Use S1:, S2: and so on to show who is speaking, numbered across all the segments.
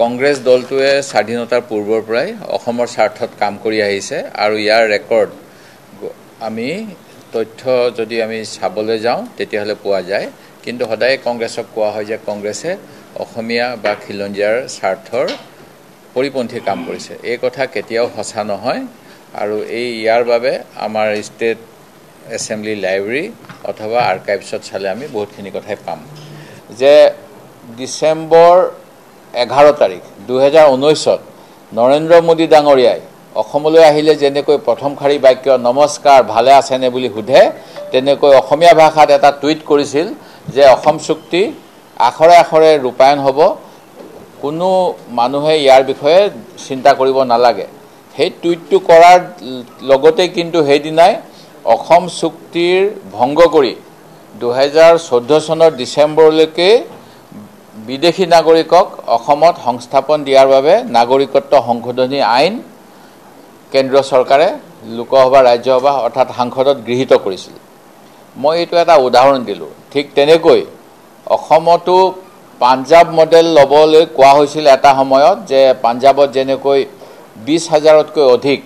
S1: কংগ্ৰেছ দলটোৱে স্বাধীনতাৰ পূৰ্বৰ পৰাই অসমৰ স্বাৰ্থত কাম কৰি আহিছে আৰু ইয়াৰ ৰেকৰ্ড আমি তথ্য যদি আমি চাবলৈ যাওঁ তেতিয়াহ'লে পোৱা যায় কিন্তু সদায় কংগ্ৰেছক কোৱা হয় যে কংগ্ৰেছে অসমীয়া বা খিলঞ্জীয়াৰ স্বাৰ্থৰ পৰিপন্থী কাম কৰিছে এই কথা কেতিয়াও সঁচা নহয় আৰু ইয়াৰ বাবে আমাৰ ষ্টেট এছেম্বলি লাইব্ৰেৰী অথবা আৰ্কাইভছত চালে আমি বহুতখিনি কথাই পাম যে ডিচেম্বৰ 11 তাৰিখ 2019ত নৰেন্দ্ৰ মোদী ডাঙৰীয়াই অসমলৈ আহিলে যেনেকৈ প্ৰথম খাৰী বাক্য নমস্কাৰ ভালে আছেনে বুলি সোধে তেনেকৈ অসমীয়া ভাষাত এটা টুইট কৰিছিল যে অসম চুক্তি আখৰে আখৰে ৰূপায়ণ হ'ব কোনো মানুহে ইয়াৰ বিষয়ে চিন্তা কৰিব নালাগে সেই টুইটটো কৰাৰ লগতে কিন্তু সেইদিনাই অসম চুক্তিৰ ভংগ কৰি 2014 চনৰ ডিচেম্বৰলৈকে বিদেশী নাগৰিকক অসমত সংস্থাপন দিয়াৰ বাবে নাগৰিকত্ব সংশোধনী আইন কেন্দ্ৰীয় চৰকাৰে লোকসভা ৰাজ্যসভা অৰ্থাৎ সাংসদত গৃহীত কৰিছিল মই এইটো এটা উদাহৰণ দিলোঁ ঠিক তেনেকৈ অসমতো পাঞ্জাব মডেল ল'বলৈ কোৱা হৈছিল এটা সময়ত যে পাঞ্জাবত যেনেকৈ 20,000তকৈ অধিক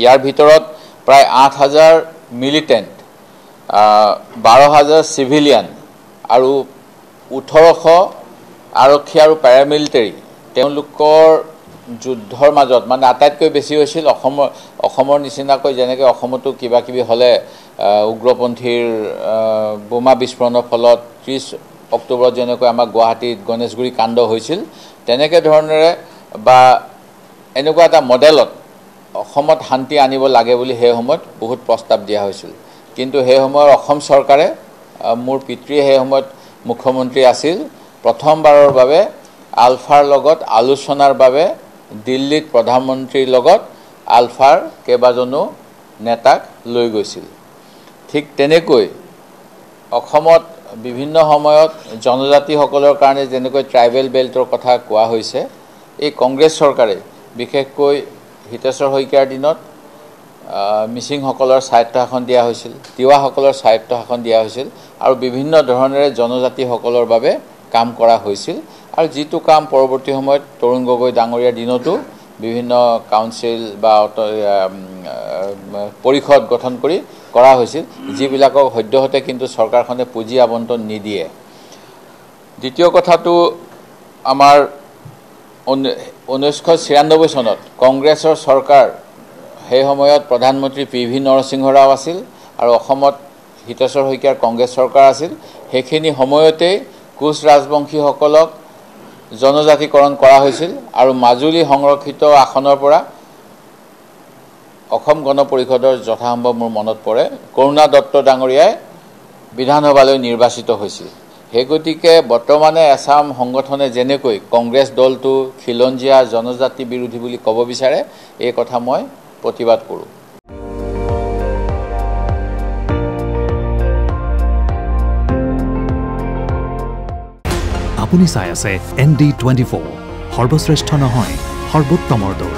S1: ইয়াৰ ভিতৰত প্ৰায় 8,000 মিলিটেণ্ট 12,000 চিভিলিয়ান আৰু 1,800 আৰক্ষী আৰু পেৰামিলিটাৰী তেওঁলোকৰ যুদ্ধৰ মাজত মানে আটাইতকৈ বেছি হৈছিল অসমৰ নিচিনাকৈ যেনেকৈ অসমতো কিবা কিবি হ'লে উগ্ৰপন্থীৰ বোমা বিস্ফোৰণৰ ফলত 30 অক্টোবৰত যেনেকৈ আমাৰ গুৱাহাটীত গণেশগুৰি কাণ্ড হৈছিল তেনেকৈ ধৰণেৰে বা এনেকুৱা এটা মডেলত অসমত শান্তি আনিব লাগে বুলি সেই সময়ত বহুত প্ৰস্তাৱ দিয়া হৈছিল কিন্তু সেই সময়ৰ অসম চৰকাৰে মোৰ পিতৃয়ে সেই সময়ত মুখ্যমন্ত্ৰী আছিল প্ৰথমবাৰৰ বাবে আলফাৰ লগত আলোচনাৰ বাবে দিল্লীত প্ৰধানমন্ত্ৰীৰ লগত আলফাৰ কেইবাজনো নেতাক লৈ গৈছিল ঠিক তেনেকৈ অসমত বিভিন্ন সময়ত জনজাতিসকলৰ কাৰণে যেনেকৈ ট্ৰাইবেল বেল্টৰ কথা কোৱা হৈছে এই কংগ্ৰেছ চৰকাৰে বিশেষকৈ হিতেশ্বৰ শইকীয়াৰ দিনত মিচিংসকলৰ স্বায়ত্ব শাসন দিয়া হৈছিল তিৱাসকলৰ স্বায়ত্ব শাসন দিয়া হৈছিল আৰু বিভিন্ন ধৰণেৰে জনজাতিসকলৰ বাবে কাম কৰা হৈছিল আৰু যিটো কাম পৰৱৰ্তী সময়ত তৰুণ গগৈ ডাঙৰীয়াৰ দিনতো বিভিন্ন কাউন্সিল বা পৰিষদ গঠন কৰি কৰা হৈছিল যিবিলাকক সদ্যহতে কিন্তু চৰকাৰখনে পুঁজি আবণ্টন নিদিয়ে দ্বিতীয় কথাটো আমাৰ 1996 চনত কংগ্ৰেছৰ চৰকাৰ সেই সময়ত প্ৰধানমন্ত্ৰী পি.ভি. নৰসিংহ ৰাও আছিল আৰু অসমত হিতেশ্বৰ শইকীয়াৰ কংগ্ৰেছ চৰকাৰ আছিল সেইখিনি সময়তে কোচ ৰাজবংশীসকলক জনজাতিকৰণ কৰা হৈছিল আৰু মাজুলী সংৰক্ষিত আসনৰ পৰা অসম গণ পৰিষদৰ যথাসম্ভৱ মোৰ মনত পৰে কৰুণা দত্ত ডাঙৰীয়াই বিধানসভালৈ নিৰ্বাচিত হৈছিল সেই গতিকে বৰ্তমানে এছাম সংগঠনে যেনেকৈ কংগ্ৰেছ দলটো খিলঞ্জীয়া জনজাতি বিৰোধী বুলি ক'ব বিচাৰে এই কথা মই প্ৰতিবাদ কৰোঁ
S2: আপুনি চাই আছে ND24 সৰ্বশ্ৰেষ্ঠ নহয় সৰ্বোত্তমৰ দৌৰ